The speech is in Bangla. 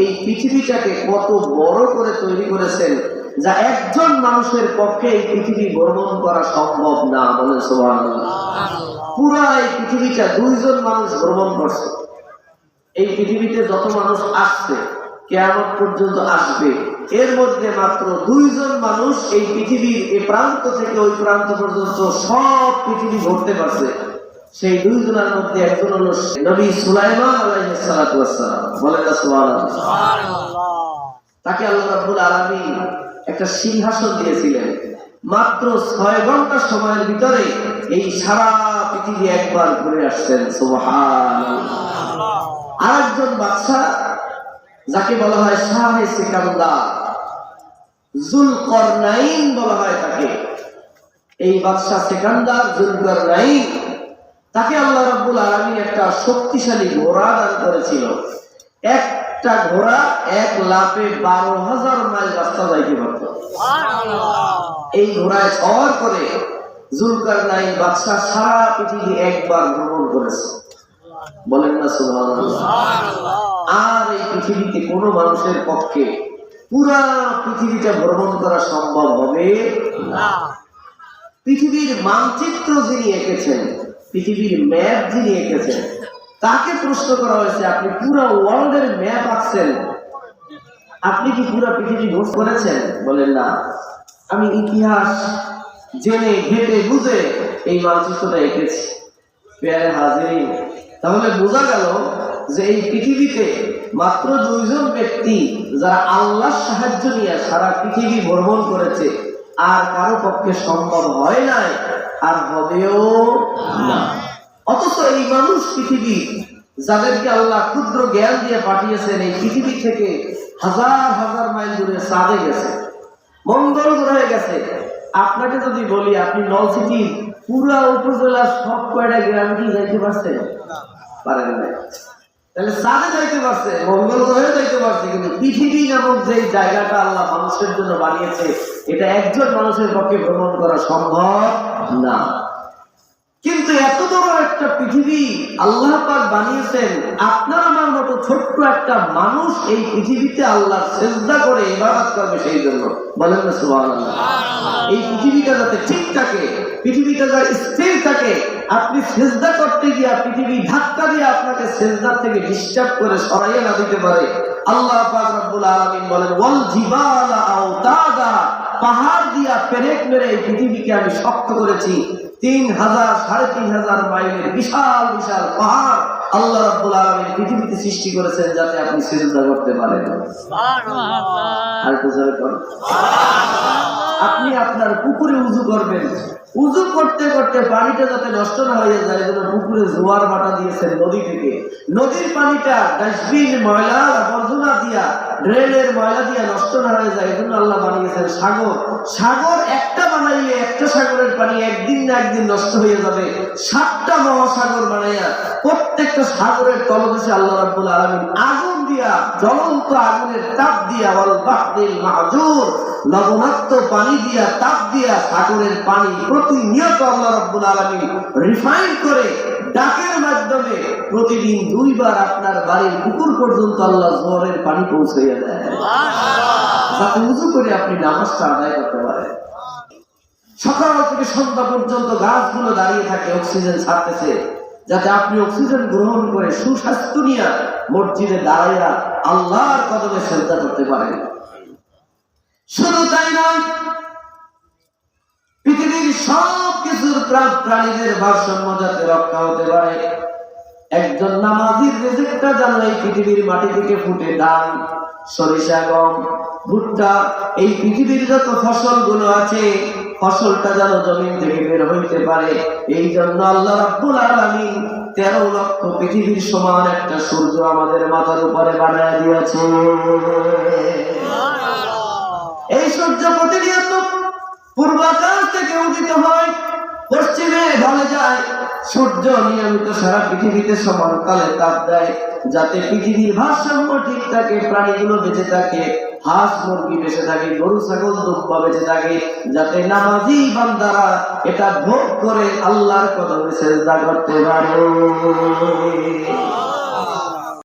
এই পৃথিবীটাকে কত বড় করে তৈরি করেছেন যা একজন মানুষের পক্ষে এই পৃথিবী ভ্রমণ করা সম্ভব না। বলে সুবহানাল্লাহ। পুরা এই পৃথিবীটা 2 জন মানুষ ভ্রমণ করছে। এই পৃথিবীতে যত মানুষ আসছে, কিয়ামত পর্যন্ত আসবে, এর মধ্যে মাত্র 2 জন মানুষ এই পৃথিবীর এই প্রান্ত থেকে ওই প্রান্ত পর্যন্ত সব পৃথিবী ঘুরতে পারছে। সেই 2 জনের মধ্যে একজন হলো নবী সুলাইমান আলাইহিস সালাতু ওয়াস সালাম। বলেন না সুবহানাল্লাহ। তাকে আল্লাহ রাব্বুল আলামিন একটা সিংহাসন দিয়েছিলেন। মাত্র 6 ঘন্টা সময়ের ভিতরে এই সারা পৃথিবী একবার ঘুরে আসছেন। সুবহানাল্লাহ। আরেকজন বাদশা যাকে বলা হয় শাহে সিকান্দার, যুলকরনাইন বলা হয় তাকে। এই বাদশা সিকান্দার যুলকরনাইন, তাকে আল্লাহ রাব্বুল আলামিন একটা শক্তিশালী ঘোড়া দান করেছিল। একটা ঘোড়া এক লাফে 12,000 মাইল রাস্তা যাইতে পারত। এই ঘোড়ায় সওয়ার করে যুলকরনাইন বাদশা সারা পৃথিবী একবার ভ্রমণ করেছে। বলেন না সুবহানাল্লাহ। আর এই পৃথিবীতে কোনো মানুষের পক্ষে পুরা পৃথিবীটা ভ্রমণ করা সম্ভব হবে না। পৃথিবীর মানচিত্র যিনি এঁকেছেন, পৃথিবীর ম্যাপ যিনি এঁকেছেন, তাকে প্রশ্ন করা হয়েছে, আপনি পুরো ওয়ার্ল্ডের ম্যাপ আঁকছেন, আপনি কি পুরো পৃথিবী ভ্রমণ করেছেন? বলেন না, আমি ইতিহাস জেনে ঘেটে বুঝে এই মানচিত্রটা এঁকেছি। প্যারে হাজিরিন, তাহলে বোঝা গেল যে এই পৃথিবীতে মাত্র 2 জন ব্যক্তি যারা আল্লাহর সাহায্য নিয়ে সারা পৃথিবী ভ্রমণ করেছে, আর কারো পক্ষে সম্ভব হয় নাই, আর হবেও না। অথচ এই মানুষ পৃথিবী যাদেরকে আল্লাহ ক্ষুদ্র জ্ঞান দিয়ে পাঠিয়েছেন, এই পৃথিবী থেকে হাজার হাজার মাইল দূরে চাঁদে গেছে, মঙ্গল গ্রহে গেছে। আপনাকে যদি বলি আপনি নলছিটি পুরা উপজেলার সব কয়টা গ্রামে কি যাইতে পারছেন? পারেন না। তাহলে চাঁদে যাইতে পারছে, মঙ্গল গ্রহে যাইতে পারছে, কিন্তু পৃথিবী নামক যে জায়গাটা আল্লাহ মানুষের জন্য বানিয়েছে, এটা একজন মানুষের পক্ষে ভ্রমণ করা সম্ভব না। কিন্তু এত বড় একটা পৃথিবী আল্লাহ পাক বানিয়েছেন, আপনার আমার মতো ছোট্ট একটা মানুষ এই পৃথিবীতে আল্লাহর সিজদা করে ইবাদত করবে সেই জন্য। বলেন না সুবহানাল্লাহ। এই পৃথিবীটা যাতে ঠিক থাকে, পৃথিবীটা যাতে স্থির থাকে, আপনি সিজদা করতে গিয়ে পৃথিবী ধাক্কা দিয়ে আপনাকে সিজদা থেকে ডিস্টার্ব করে সরাইয়া না দিতে পারে, আল্লাহ পাক রব্বুল আলামিন বলেন ওয়াল জিবালা আওতাদা, পাহাড় দিয়া পেরেক মেরে এই পৃথিবীকে আমি শক্ত করেছি। 3,000 3,500 মাইলের বিশাল বিশাল পাহাড় আল্লাহ রাব্বুল আলামিন পৃথিবীতে সৃষ্টি করেছেন যাতে আপনি সিজদা করতে পারেন। সুবহানাল্লাহ। আর বুঝাতে পারেন আপনি আপনার পুকুরে উযু করবেন, উযু করতে করতে পানিটা যাতে নষ্ট না হয়ে যায়, যেন পুকুরে জোয়ার ভাটা দিয়েছেন নদী থেকে, নদীর পানিটা ডাস্টবিন ময়লা আবর্জনা দিয়া ড্রেনের ময়লা দিয়া নষ্ট না হয়ে যায়, এজন্য আল্লাহ বানিয়েছেন সাগর। সাগর একটা বানাইলে একটা সাগরের পানি একদিন না একদিন নষ্ট হয়ে যাবে। 7টা মহাসাগর বানাইয়া প্রত্যেকটা সাগরের তলদেশে আল্লাহ রাব্বুল আলামিন আগুন দিয়া, জ্বলন্ত আগুনের তাপ দিয়া, ওয়াল বাহরিল মাহজুর, লবণাক্ত পানি দিয়া, তাপ দিয়া সাগরের পানি প্রতিনিয়ত আল্লাহ রাব্বুল আলামিন রিফাইন করে ডাকের মাধ্যমে প্রতিদিন 2 বার আপনার বাড়ির পুকুর পর্যন্ত আল্লাহ জোয়ারের পানি পৌঁছাইয়া দেয়, যাতে উযু করে আপনি নামাজটা আদায় করতে পারেন। সকাল থেকে সন্ধ্যা পর্যন্ত গাছগুলো দাঁড়িয়ে থাকে, অক্সিজেন ছাড়তেছে, যাতে আপনি অক্সিজেন গ্রহণ করে সুস্বাস্থ্য নিয়ে মসজিদে দাঁড়াইয়া আল্লাহর কদমে সিজদা করতে পারেন। শুধু তাই নয়, পৃথিবীর সব কিছুর প্রাণীদের ভারসাম্য যাতে রক্ষা হতে পারে, একজন নামাজির রিজিকটা যেন এই পৃথিবীর মাটি থেকে ফুটে, ধান, সরিষা, গম, ভুট্টা, এই পৃথিবীর যত ফসলগুলো আছে, ফসলটা যেন জমিন থেকে বের হইতে পারে, এই জন্য আল্লাহ রাব্বুল আলামিন 13 লক্ষ পৃথিবীর সমান একটা সূর্য আমাদের মাথার উপরে বানায় দিয়েছে। এই সূর্য প্রতিনিয়ত পূর্বাকাশ থেকে উদিত হয়, পশ্চিমে ঢলে যায়। সূর্য নিয়মিত সারা পৃথিবীতে সমানকালে তাপ দেয়, যাতে পৃথিবীর ভারসাম্য ঠিক থাকে, প্রাণীগুলো বেঁচে থাকে, হাঁস মুরগি বেঁচে থাকে, গরু ছাগল দুম্বা বেঁচে থাকে, যাতে নামাজি বান্দারা এটা ভোগ করে আল্লাহর কদমে সিজদা করতে পারে।